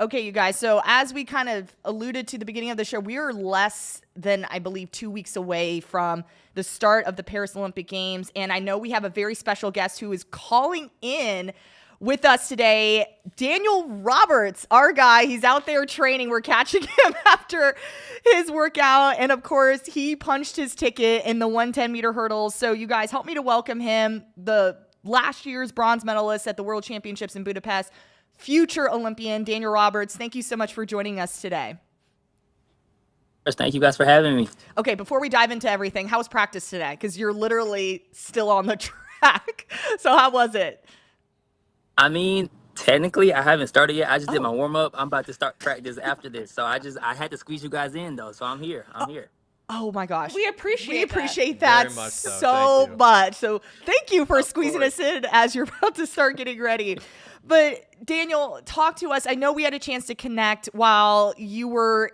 Okay, you guys. So as we kind of alluded to the beginning of the show, we are less than, I believe, 2 weeks away from the start of the Paris Olympic Games. And I know we have a very special guest who is calling in with us today, Daniel Roberts, our guy. He's out there training. We're catching him after his workout. And of course, he punched his ticket in the 110-meter hurdles. So you guys help me to welcome him, the last year's bronze medalist at the World Championships in Budapest, future Olympian, Daniel Roberts. Thank you so much for joining us today. First, thank you guys for having me. Okay, before we dive into everything, how was practice today? Because you're literally still on the track. So how was it? I mean, technically, I haven't started yet. I just did my Oh, warm up. I'm about to start practice after this. So I had to squeeze you guys in though. So I'm here. I'm here. oh my gosh. We appreciate that Very much so. so Thank you. much. So thank you for Of squeezing course. us in as you're about to start getting ready. But Daniel, talk to us. I know we had a chance to connect while you were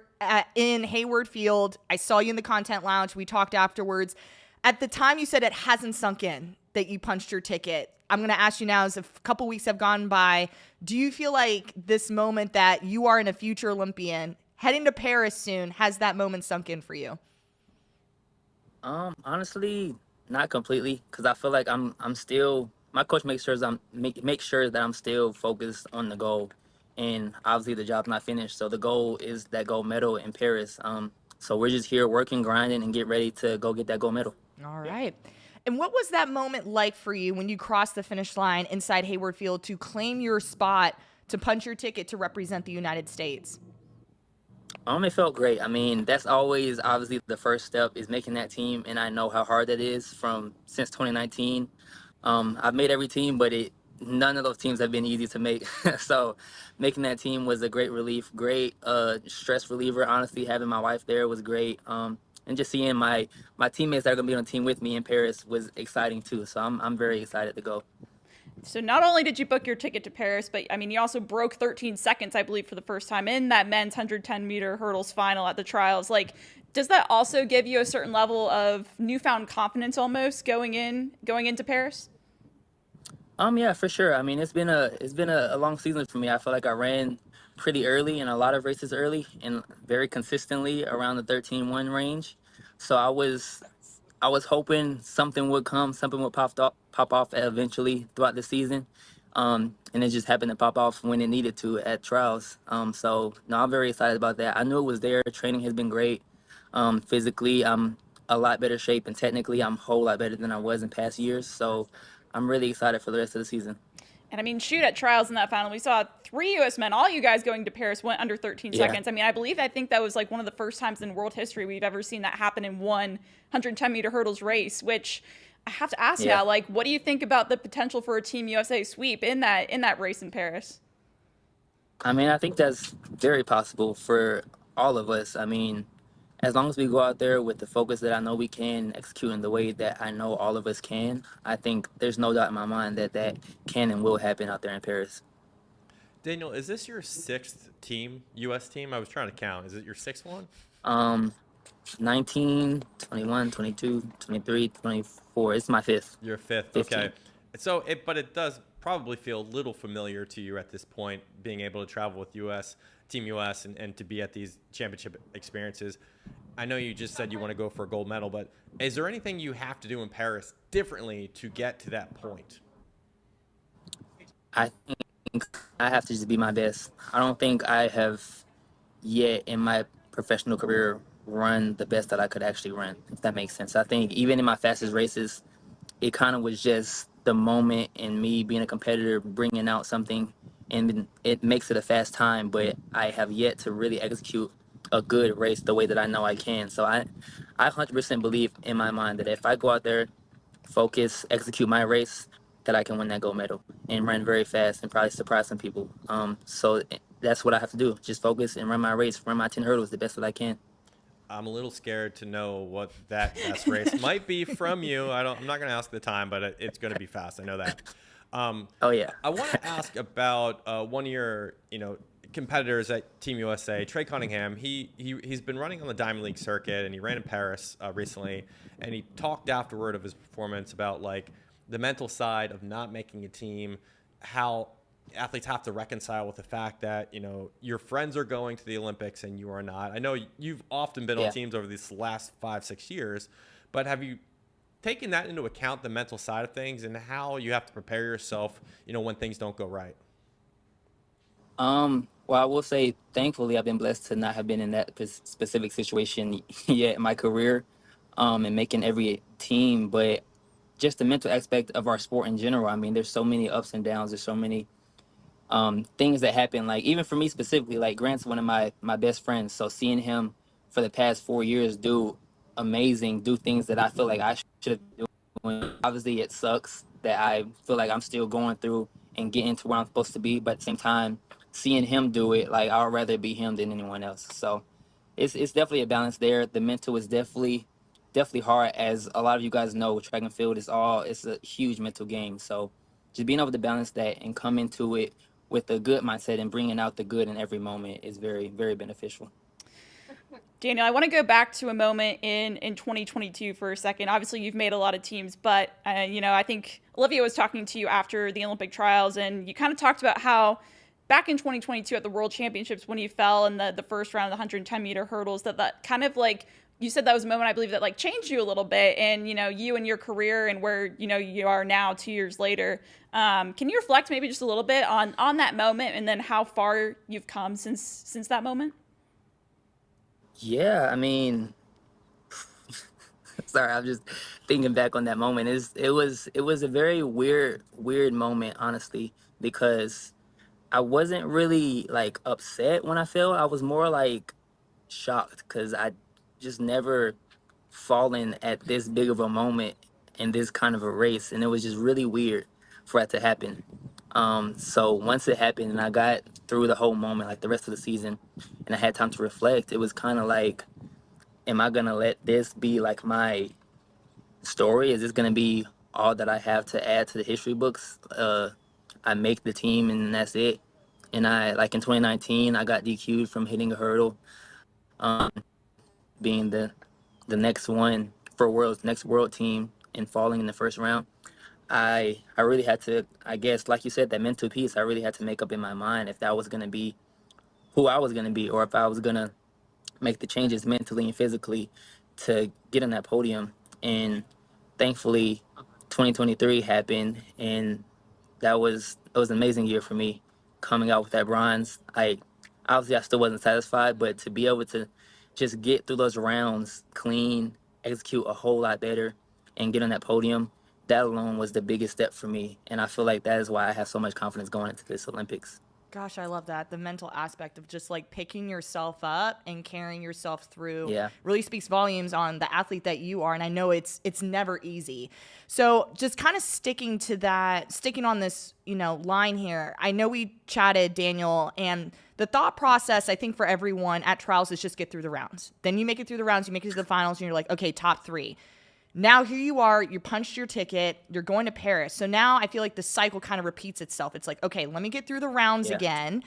in Hayward Field. I saw you in the content lounge. We talked afterwards. At the time, you said it hasn't sunk in that you punched your ticket. I'm going to ask you now, as a couple weeks have gone by, do you feel like this moment that you are in a future Olympian heading to Paris soon, has that moment sunk in for you? Honestly, not completely, because I feel like I'm still. My coach makes sure make sure that I'm still focused on the goal, and obviously the job's not finished. So the goal is that gold medal in Paris. So we're just here working, grinding, and get ready to go get that gold medal. All right. And what was that moment like for you when you crossed the finish line inside Hayward Field to claim your spot to punch your ticket to represent the United States? It felt great. I mean, that's always obviously the first step is making that team, and I know how hard that is from since 2019. I've made every team, but none of those teams have been easy to make. So making that team was a great relief, great stress reliever. Honestly, having my wife there was great. And just seeing my teammates that are gonna be on the team with me in Paris was exciting too. So I'm very excited to go. So not only did you book your ticket to Paris, but I mean, you also broke 13 seconds, I believe, for the first time in that men's 110-meter hurdles final at the trials. Like, does that also give you a certain level of newfound confidence almost going into Paris? Yeah, for sure. I mean, it's been a long season for me. I feel like I ran pretty early in a lot of races early and very consistently around the 13:1 range. So I was hoping something would come, something would pop off eventually throughout the season. And it just happened to pop off when it needed to at trials. So no, I'm very excited about that. I knew it was there. Training has been great. Physically, I'm a lot better shape, and technically, I'm a whole lot better than I was in past years. So I'm really excited for the rest of the season. And I mean, shoot, at trials in that final, we saw 3 U.S. men, all you guys going to Paris, went under 13 Yeah. seconds. I mean, I think that was like one of the first times in world history we've ever seen that happen in one 110-meter hurdles race, which I have to ask Yeah. now, like, what do you think about the potential for a Team USA sweep in that race in Paris? I mean, I think that's very possible for all of us. I mean, as long as we go out there with the focus that I know we can execute in the way that I know all of us can, I think there's no doubt in my mind that that can and will happen out there in Paris. Daniel, is this your sixth team, U.S. team? I was trying to count. Is it your sixth one? Um, 19, 21, 22, 23, 24. It's my fifth. Your fifth. 15. Okay. So but it does probably feel a little familiar to you at this point, being able to travel with Team US, and to be at these championship experiences. I know you just said you want to go for a gold medal, but is there anything you have to do in Paris differently to get to that point? I think I have to just be my best. I don't think I have yet in my professional career run the best that I could actually run, if that makes sense. I think even in my fastest races, it kind of was just the moment and me being a competitor bringing out something, and it makes it a fast time, but I have yet to really execute a good race the way that I know I can. So I 100% believe in my mind that if I go out there, focus, execute my race, that I can win that gold medal and run very fast and probably surprise some people. So that's what I have to do. Just focus and run my race, run my 10 hurdles the best that I can. I'm a little scared to know what that best race might be from you. I'm not going to ask the time, but it's going to be fast. I know that. Oh, yeah. I want to ask about one of your, competitors at Team USA, Trey Cunningham. He's been running on the Diamond League circuit, and he ran in Paris recently. And he talked afterward of his performance about like the mental side of not making a team, how athletes have to reconcile with the fact that, your friends are going to the Olympics and you are not. I know you've often been on teams over these last 5-6 years, but have you taken that into account, the mental side of things and how you have to prepare yourself, when things don't go right? Well, I will say, thankfully, I've been blessed to not have been in that specific situation yet in my career, and making every team. But just the mental aspect of our sport in general. I mean, there's so many ups and downs. There's so many things that happen. Like even for me specifically, like Grant's one of my best friends. So seeing him for the past 4 years do things that I feel like I should have done. Obviously, it sucks that I feel like I'm still going through and getting to where I'm supposed to be. But at the same time, seeing him do it, like I'd rather be him than anyone else. So it's definitely a balance there. The mental is definitely hard, as a lot of you guys know. Track and field it's a huge mental game. So just being able to balance that and come into it with a good mindset and bringing out the good in every moment is very, very beneficial. Daniel, I want to go back to a moment in 2022 for a second. Obviously, you've made a lot of teams, but I think Olivia was talking to you after the Olympic trials, and you kind of talked about how back in 2022 at the World Championships, when you fell in the first round of the 110-meter hurdles, that kind of like, you said that was a moment, I believe, that like changed you a little bit, and you and your career and where you are now 2 years later. Can you reflect maybe just a little bit on that moment and then how far you've come since that moment? Yeah, I mean, sorry, I'm just thinking back on that moment. It was a very weird moment, honestly, because I wasn't really like upset when I fell. I was more like shocked because I just never fallen at this big of a moment in this kind of a race, and it was just really weird for it to happen. So once it happened and I got through the whole moment, like the rest of the season, and I had time to reflect, it was kind of like, am I gonna let this be like my story? Is this gonna be all that I have to add to the history books? I make the team and that's it. And I, like in 2019, I got DQ'd from hitting a hurdle, um, being the next one for next world team and falling in the first round. I really had to, I guess, like you said, that mental piece. I really had to make up in my mind if that was gonna be who I was gonna be, or if I was gonna make the changes mentally and physically to get on that podium. And thankfully, 2023 happened, and it was an amazing year for me, coming out with that bronze. Obviously I still wasn't satisfied, but to be able to just get through those rounds clean, execute a whole lot better, and get on that podium, that alone was the biggest step for me. And I feel like that is why I have so much confidence going into this Olympics. Gosh, I love that. The mental aspect of just like picking yourself up and carrying yourself through really speaks volumes on the athlete that you are. And I know it's never easy. So just kind of sticking on this, line here. I know we chatted, Daniel, and the thought process, I think, for everyone at trials is just get through the rounds. Then you make it through the rounds, you make it to the finals, and you're like, okay, top 3. Now here you are, you punched your ticket, you're going to Paris. So now I feel like the cycle kind of repeats itself. It's like, okay, let me get through the rounds again,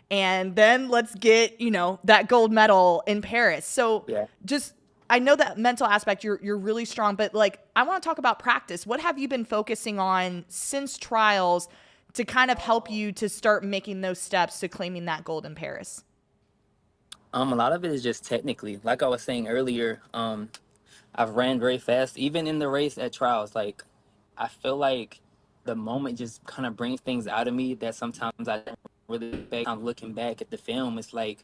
and then let's get, that gold medal in Paris. So just, I know that mental aspect, you're really strong, but like, I want to talk about practice. What have you been focusing on since trials to kind of help you to start making those steps to claiming that gold in Paris? A lot of it is just technically, like I was saying earlier, I've ran very fast, even in the race at trials. Like, I feel like the moment just kind of brings things out of me that sometimes I don't really. I'm looking back at the film, it's like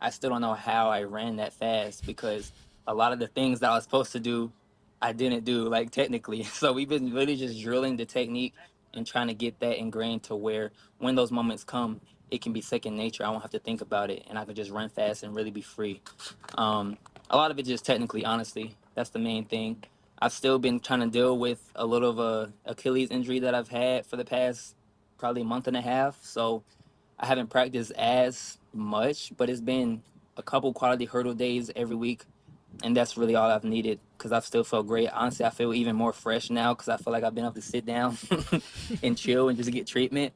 I still don't know how I ran that fast, because a lot of the things that I was supposed to do, I didn't do, like, technically. So we've been really just drilling the technique and trying to get that ingrained to where when those moments come, it can be second nature. I won't have to think about it, and I can just run fast and really be free. A lot of it just technically, honestly. That's the main thing. I've still been trying to deal with a little of a Achilles injury that I've had for the past probably month and a half. So I haven't practiced as much, but it's been a couple quality hurdle days every week. And that's really all I've needed, because I've still felt great. Honestly, I feel even more fresh now because I feel like I've been able to sit down and chill and just get treatment.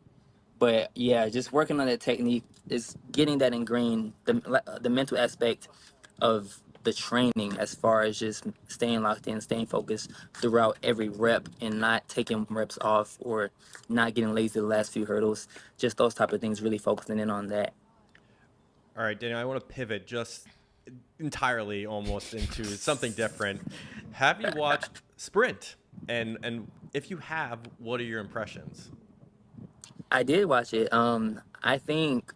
But yeah, just working on that technique is getting that ingrained, the mental aspect of the training as far as just staying locked in, staying focused throughout every rep and not taking reps off or not getting lazy the last few hurdles. Just those type of things, really focusing in on that. All right, Daniel, I want to pivot just entirely almost into something different. Have you watched Sprint? And if you have, what are your impressions? I did watch it. I think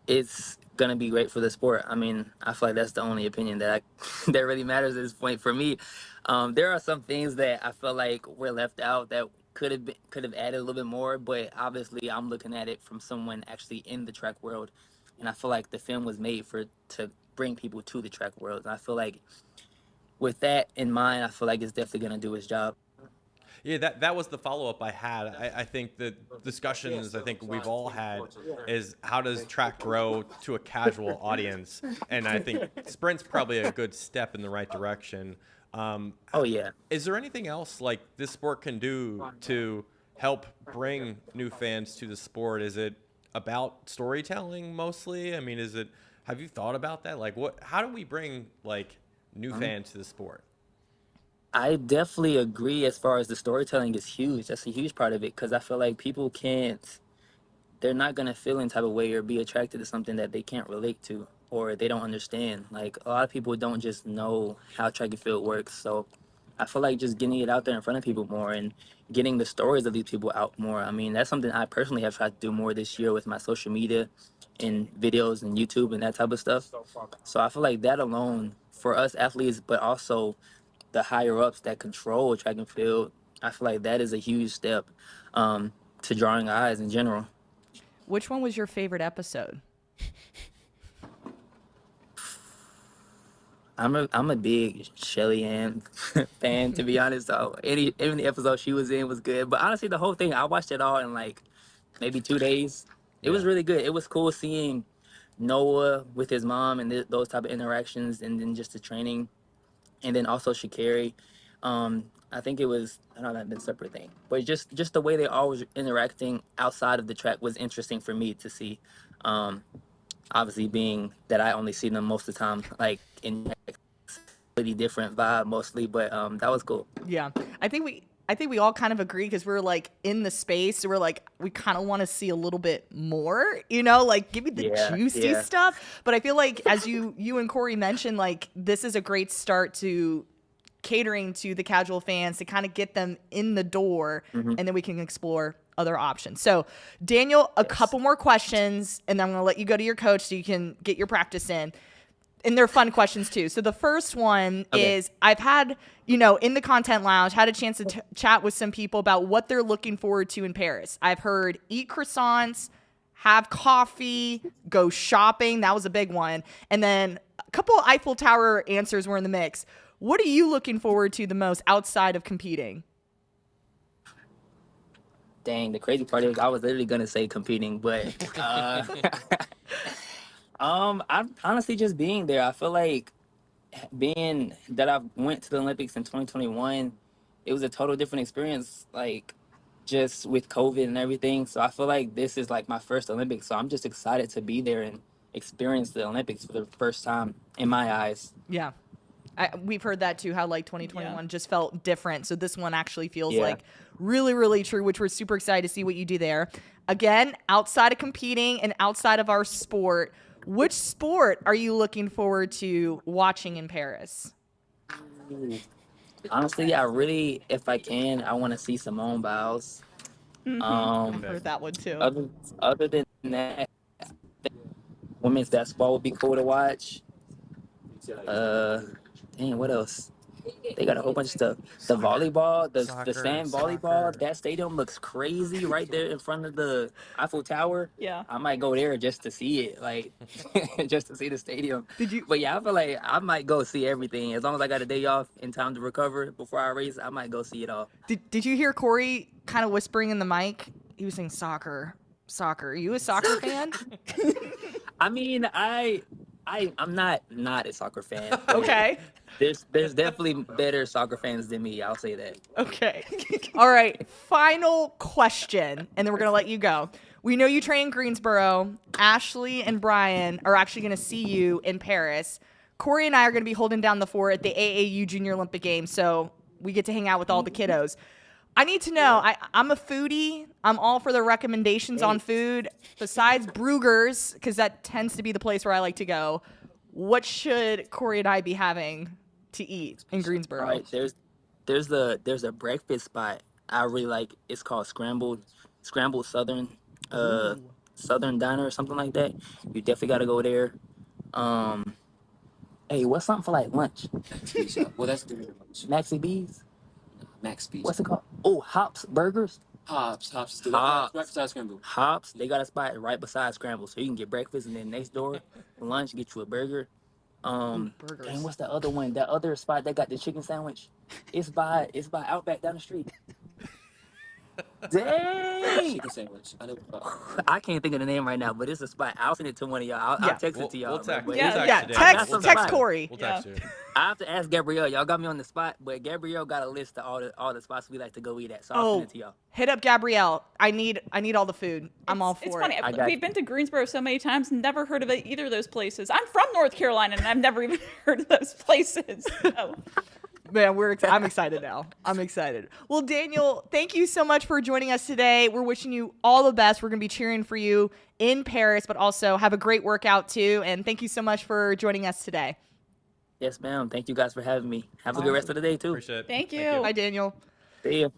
it's gonna be great for the sport. I mean, I feel like that's the only opinion that that really matters at this point for me. There are some things that I feel like were left out that could have added a little bit more, but obviously I'm looking at it from someone actually in the track world, and I feel like the film was made to bring people to the track world. And I feel like with that in mind, I feel like it's definitely gonna do its job. Yeah, that was the follow-up I had. I think the discussions I think we've all had is how does track grow to a casual audience? And I think Sprint's probably a good step in the right direction. Oh, yeah. Is there anything else like this sport can do to help bring new fans to the sport? Is it about storytelling mostly? I mean, have you thought about that? Like how do we bring like new fans to the sport? I definitely agree as far as the storytelling is huge. That's a huge part of it because I feel like people they're not going to feel any type of way or be attracted to something that they can't relate to or they don't understand. Like a lot of people don't just know how track and field works. So I feel like just getting it out there in front of people more and getting the stories of these people out more. I mean, that's something I personally have tried to do more this year with my social media and videos and YouTube and that type of stuff. So I feel like that alone for us athletes, but also the higher ups that control track and field, I feel like that is a huge step to drawing eyes in general. Which one was your favorite episode? I'm a big Shelly Ann fan, to be honest. So any episode she was in was good. But honestly, the whole thing, I watched it all in like maybe 2 days. It was really good. It was cool seeing Noah with his mom and those type of interactions, and then just the training. And then also Sha'Carri. I think it was, I know that's been a separate thing, but just the way they all was interacting outside of the track was interesting for me to see. Obviously being that I only see them most of the time, like in really different vibe mostly, but that was cool. Yeah, I think we all kind of agree because we're like in the space. So we're like, we kind of want to see a little bit more, like give me the juicy stuff. But I feel like as you and Corey mentioned, like this is a great start to catering to the casual fans to kind of get them in the door, and then we can explore other options. So Daniel, a couple more questions, and then I'm going to let you go to your coach so you can get your practice in. And they're fun questions too. So the first one is I've had, in the content lounge, had a chance to chat with some people about what they're looking forward to in Paris. I've heard eat croissants, have coffee, go shopping. That was a big one. And then a couple Eiffel Tower answers were in the mix. What are you looking forward to the most outside of competing? Dang, the crazy part is I was literally going to say competing, but I'm honestly just being there. I feel like being that I went to the Olympics in 2021, it was a total different experience, like just with COVID and everything. So I feel like this is like my first Olympics. So I'm just excited to be there and experience the Olympics for the first time in my eyes. Yeah. We've heard that too, how like 2021 just felt different. So this one actually feels like really, really true, which we're super excited to see what you do there. Again, outside of competing and outside of our sport, which sport are you looking forward to watching in Paris? Honestly, if I can, I want to see Simone Biles. I've heard that one too. Other than that, women's basketball would be cool to watch. What else? They got a whole bunch of stuff. The volleyball, the sand volleyball, that stadium looks crazy right there in front of the Eiffel Tower. Yeah. I might go there just to see it, like just to see the stadium. But yeah, I feel like I might go see everything. As long as I got a day off in time to recover before I race, I might go see it all. Did you hear Corey kind of whispering in the mic? He was saying soccer. Are you a soccer fan? I mean, I'm not a soccer fan. Okay. There's definitely better soccer fans than me. I'll say that. Okay. All right. Final question, and then we're going to let you go. We know you train in Greensboro. Ashley and Brian are actually going to see you in Paris. Corey and I are going to be holding down the fort at the AAU Junior Olympic Games, so we get to hang out with all the kiddos. I need to know, I'm a foodie. I'm all for the recommendations on food. Besides Brugger's, because that tends to be the place where I like to go, what should Corey and I be having to eat in Greensboro? All right, there's a breakfast spot I really like. It's called Scrambled Southern Southern Diner or something like that. You definitely got to go there. Hey, what's something for like lunch? Well, that's during lunch. Maxie B's? Max Beach. What's it called? Oh, Hops Burgers. Hops. Hops. Right beside Scramble. Hops, they got a spot right beside Scramble, so you can get breakfast and then next door, lunch, get you a burger. Burgers. Dang, what's the other one? That other spot that got the chicken sandwich? It's by Outback down the street. Dang! Chicken sandwich. I know. I can't think of the name right now, but it's a spot. I'll send it to one of y'all. I'll text it to y'all. We'll text, but Yeah, we'll Yeah, text, text, We'll text you. Corey. We'll text you. I have to ask Gabrielle. Y'all got me on the spot, but Gabrielle got a list of all the spots we like to go eat at, so I'll send it to y'all. Hit up Gabrielle. I need all the food. I'm all for It's it. funny. I got We've you. been to Greensboro so many times and never heard of either of those places. I'm from North Carolina and I've never even heard of those places. So. Man, I'm excited now. I'm excited. Well, Daniel, thank you so much for joining us today. We're wishing you all the best. We're going to be cheering for you in Paris, but also have a great workout too. And thank you so much for joining us today. Yes, ma'am. Thank you guys for having me. Have a good rest of the day too. Appreciate it. Thank you. Bye, Daniel. See ya.